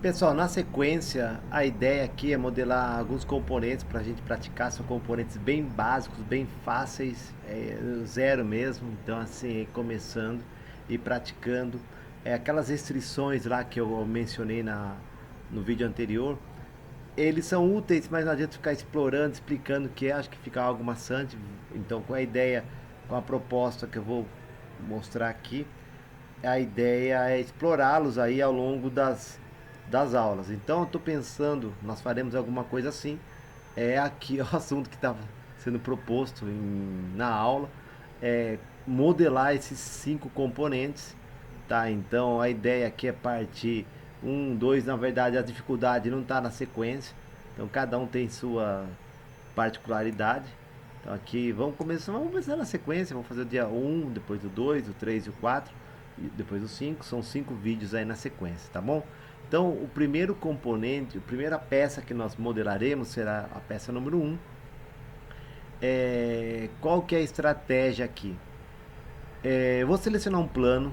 Pessoal, na sequência, a ideia aqui é modelar alguns componentes para a gente praticar. São componentes bem básicos, bem fáceis, zero mesmo. Então, assim, começando e praticando. Aquelas restrições lá que eu mencionei no vídeo anterior, eles são úteis, mas não adianta ficar explorando, explicando o que é. Acho que fica algo maçante. Então, com a ideia, com a proposta que eu vou mostrar aqui, a ideia é explorá-los aí ao longo das aulas. Então eu estou pensando, nós faremos alguma coisa assim. É aqui o assunto que estava sendo proposto na aula, é modelar esses 5 componentes, tá? Então a ideia aqui é partir dois, na verdade a dificuldade não está na sequência, então cada um tem sua particularidade. Então aqui vamos começar na sequência, vamos fazer o dia um, depois o 2, o 3 e o 4 e depois o 5. São 5 vídeos aí na sequência, tá bom? Então o primeiro componente, a primeira peça que nós modelaremos será a peça número um. Qual que é a estratégia aqui? Vou selecionar um plano,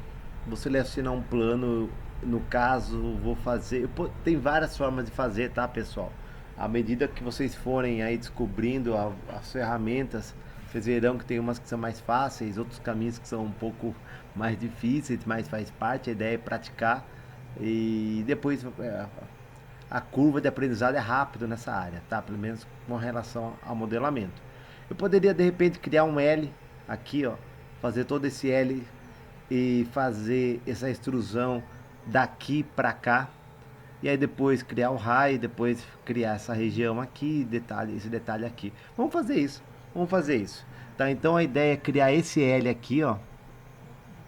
no caso vou fazer, tem várias formas de fazer, tá, pessoal? À medida que vocês forem aí descobrindo as ferramentas, vocês verão que tem umas que são mais fáceis, outros caminhos que são um pouco mais difíceis, mas faz parte. A ideia é praticar e depois a curva de aprendizado é rápido nessa área, tá? Pelo menos com relação ao modelamento. Eu poderia de repente criar um L aqui, ó, fazer todo esse L e fazer essa extrusão daqui para cá, e aí depois criar o raio, depois criar essa região aqui, esse detalhe aqui. Vamos fazer isso, tá? Então a ideia é criar esse L aqui, ó,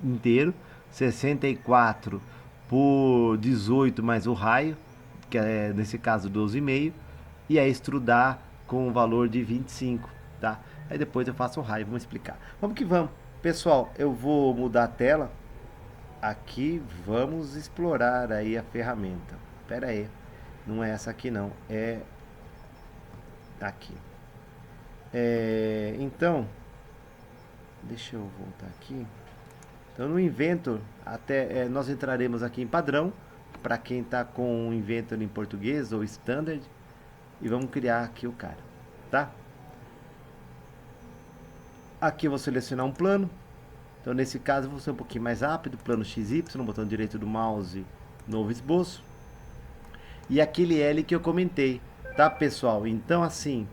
inteiro, 64 por 18 mais o raio, que é nesse caso 12,5, e aí extrudar com o valor de 25, tá? Aí depois eu faço o raio, vamos explicar. Vamos que vamos. Pessoal, eu vou mudar a tela. Aqui vamos explorar aí a ferramenta. Pera aí, não é essa aqui não, é aqui. Então, deixa eu voltar aqui. Então no Inventor, nós entraremos aqui em padrão, para quem está com o Inventor em português ou Standard, e vamos criar aqui o cara, tá? Aqui eu vou selecionar um plano. Então nesse caso eu vou ser um pouquinho mais rápido, plano XY, botão direito do mouse, novo esboço. E aquele L que eu comentei, tá, pessoal? Então assim,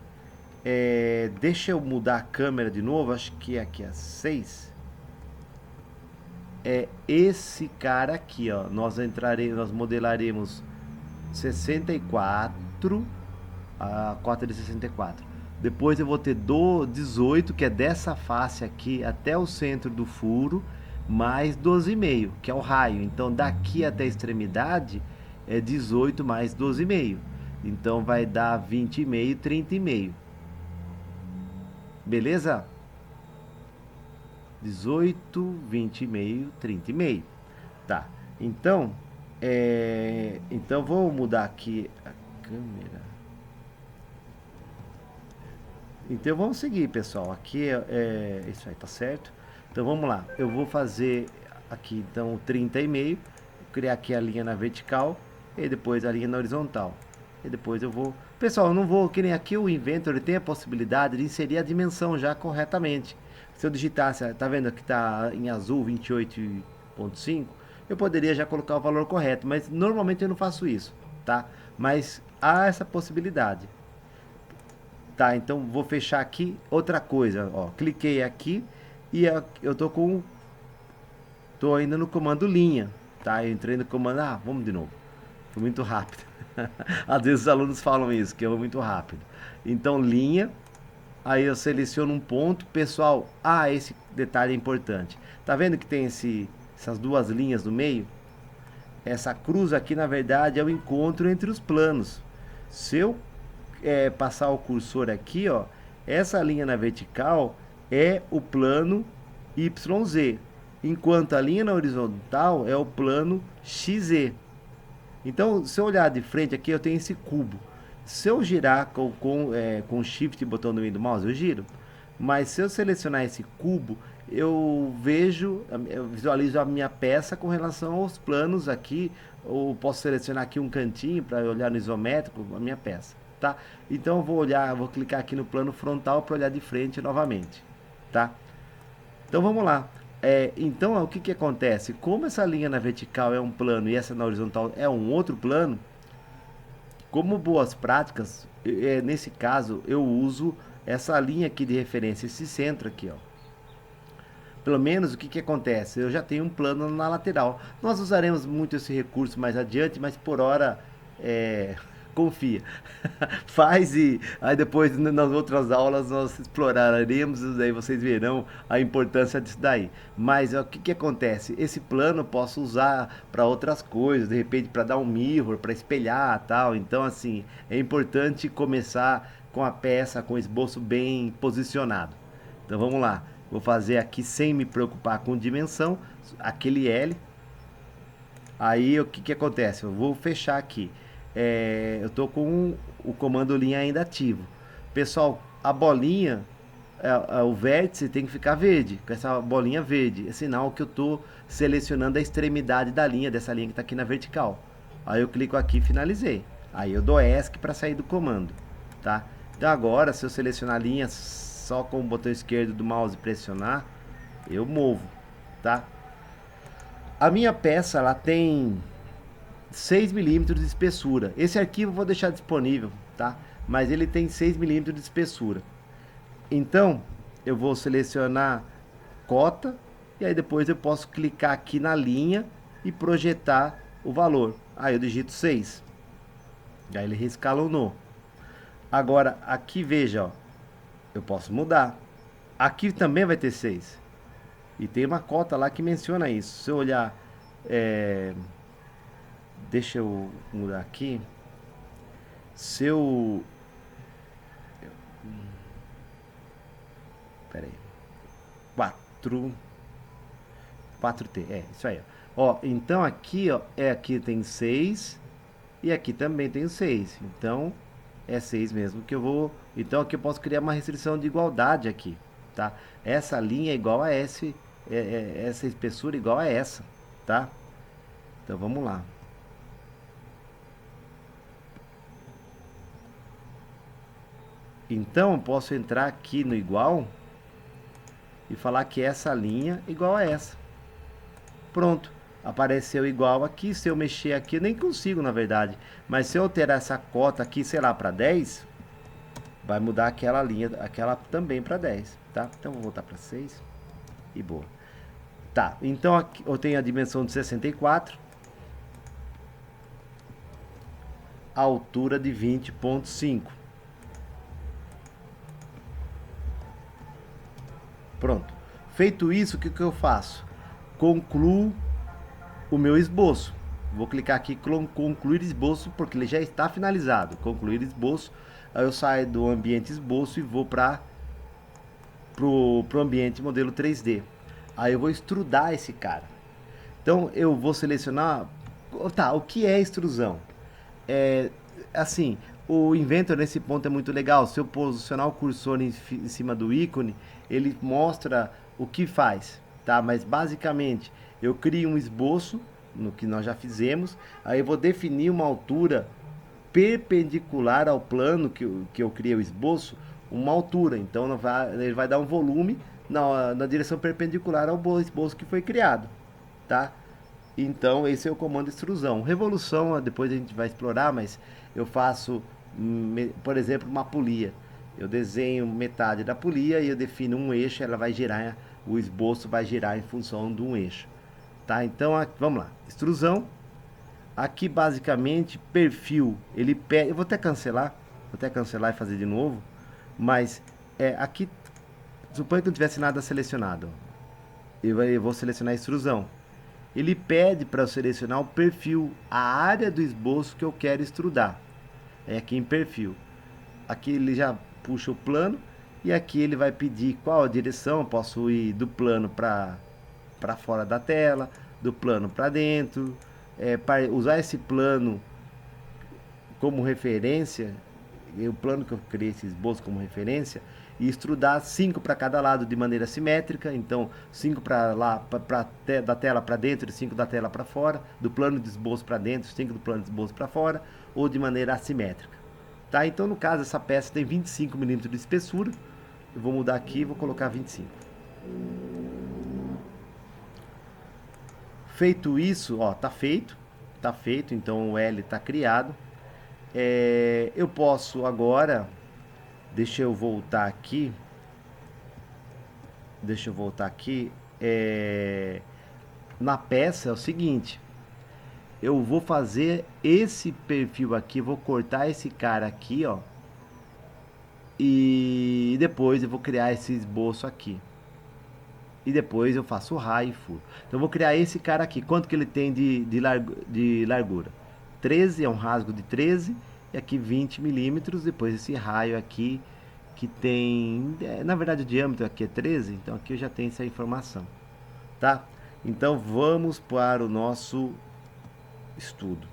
deixa eu mudar a câmera de novo, acho que aqui é 6. É esse cara aqui, ó. Nós modelaremos 64, a cota de 64. Depois eu vou ter 18, que é dessa face aqui até o centro do furo, mais 12,5, que é o raio. Então daqui até a extremidade é 18 mais 12,5. Então vai dar 20,5, 30,5. Beleza? 18, 20,5, 30,5. Tá. Então, então vou mudar aqui a câmera. Então vamos seguir, pessoal. Aqui isso aí, tá certo? Então vamos lá. Eu vou fazer aqui então 30,5, criar aqui a linha na vertical e depois a linha na horizontal. E depois eu vou, pessoal, eu não vou, que nem aqui o Inventor, ele tem a possibilidade de inserir a dimensão já corretamente. Se eu digitasse, tá vendo que tá em azul 28,5, eu poderia já colocar o valor correto, mas normalmente eu não faço isso, tá? Mas há essa possibilidade. Tá, então vou fechar aqui. Outra coisa, ó, cliquei aqui e eu tô ainda no comando linha, tá? Eu entrei no comando, vamos de novo. Foi muito rápido. Às vezes os alunos falam isso, que eu vou muito rápido. Então linha, aí eu seleciono um ponto, pessoal. Esse detalhe é importante. Tá vendo que tem essas duas linhas no meio? Essa cruz aqui, na verdade, é o encontro entre os planos. Se eu passar o cursor aqui, ó, essa linha na vertical é o plano YZ, enquanto a linha na horizontal é o plano XZ. Então, se eu olhar de frente aqui, eu tenho esse cubo. Se eu girar com Shift e botão do meio do mouse, eu giro. Mas se eu selecionar esse cubo, eu vejo, eu visualizo a minha peça com relação aos planos aqui, ou posso selecionar aqui um cantinho para olhar no isométrico a minha peça, tá? Então eu vou olhar, vou clicar aqui no plano frontal para olhar de frente novamente, tá? Então vamos lá. Então o que que acontece? Como essa linha na vertical é um plano e essa na horizontal é um outro plano, como boas práticas, nesse caso eu uso essa linha aqui de referência, esse centro aqui, ó. Pelo menos o que que acontece? Eu já tenho um plano na lateral. Nós usaremos muito esse recurso mais adiante, mas por hora confia. Faz e aí depois nas outras aulas nós exploraremos e daí vocês verão a importância disso daí. Mas o que que acontece? Esse plano eu posso usar para outras coisas, de repente para dar um mirror, para espelhar, tal. Então assim, é importante começar com a peça, com o esboço bem posicionado. Então vamos lá. Vou fazer aqui sem me preocupar com dimensão, aquele L. Aí o que que acontece? Eu vou fechar aqui. Eu estou com o comando linha ainda ativo. Pessoal, a bolinha, o vértice tem que ficar verde, com essa bolinha verde. É sinal que eu estou selecionando a extremidade da linha, dessa linha que está aqui na vertical. Aí eu clico aqui e finalizei. Aí eu dou ESC para sair do comando, tá? Então agora, se eu selecionar a linha só com o botão esquerdo do mouse pressionar, eu movo, tá? A minha peça, ela tem 6 milímetros de espessura. Esse arquivo eu vou deixar disponível, tá? Mas ele tem 6 milímetros de espessura. Então, eu vou selecionar cota e aí depois eu posso clicar aqui na linha e projetar o valor. Aí eu digito 6. Aí ele reescalonou. Agora, aqui veja, ó, eu posso mudar. Aqui também vai ter 6. E tem uma cota lá que menciona isso. Se eu olhar, deixa eu mudar aqui. Se eu, pera aí, 4, 4T, isso aí, ó. Então aqui, ó, aqui tem 6 e aqui também tem 6. Então é 6 mesmo que eu vou. Então aqui eu posso criar uma restrição de igualdade aqui, tá? Essa linha é igual a essa espessura igual a essa, tá? Então vamos lá. Então eu posso entrar aqui no igual e falar que essa linha é igual a essa. Pronto, apareceu igual aqui. Se eu mexer aqui, eu nem consigo na verdade, mas se eu alterar essa cota aqui, sei lá, para 10, vai mudar aquela linha, aquela também para 10, tá? Então vou voltar para 6 e boa. Tá, então aqui eu tenho a dimensão de 64, a altura de 20,5. Pronto. Feito isso, o que que eu faço? Concluo o meu esboço. Vou clicar aqui em concluir esboço, porque ele já está finalizado. Concluir esboço. Aí eu saio do ambiente esboço e vou para o ambiente modelo 3D. Aí eu vou extrudar esse cara. Então eu vou selecionar. Tá, o que é extrusão? Assim, o Inventor nesse ponto é muito legal. Se eu posicionar o cursor em cima do ícone, ele mostra o que faz, tá? Mas basicamente eu crio um esboço no que nós já fizemos, aí eu vou definir uma altura perpendicular ao plano que eu criei o esboço, uma altura. Então ele vai dar um volume na direção perpendicular ao esboço que foi criado, tá? Então esse é o comando extrusão. Revolução depois a gente vai explorar, mas eu faço, por exemplo, uma polia. Eu desenho metade da polia e eu defino um eixo, ela vai girar, o esboço vai girar em função de um eixo. Tá? Então vamos lá. Extrusão. Aqui basicamente perfil, ele pede, eu vou até cancelar e fazer de novo, mas aqui suponha que não tivesse nada selecionado. Eu vou selecionar a extrusão. Ele pede para eu selecionar o perfil, a área do esboço que eu quero extrudar. É aqui em perfil. Aqui ele já puxa o plano e aqui ele vai pedir qual a direção. Eu posso ir do plano para fora da tela, do plano para dentro. Para usar esse plano como referência, o plano que eu criei esse esboço como referência, e extrudar 5 para cada lado de maneira simétrica, então 5 para lá, da tela para dentro e 5 da tela para fora, do plano de esboço para dentro, 5 do plano de esboço para fora, ou de maneira assimétrica. Tá? Então, no caso, essa peça tem 25 milímetros de espessura, eu vou mudar aqui e vou colocar 25. Feito isso, ó, tá feito, então o L tá criado. Eu posso agora, deixa eu voltar aqui, na peça é o seguinte, eu vou fazer esse perfil aqui, vou cortar esse cara aqui, ó, e depois eu vou criar esse esboço aqui. E depois eu faço o raio e furo. Então eu vou criar esse cara aqui. Quanto que ele tem de largura? 13, é um rasgo de 13. E aqui 20 milímetros. Depois esse raio aqui, que tem... na verdade o diâmetro aqui é 13. Então aqui eu já tenho essa informação. Tá? Então vamos para o nosso estudo.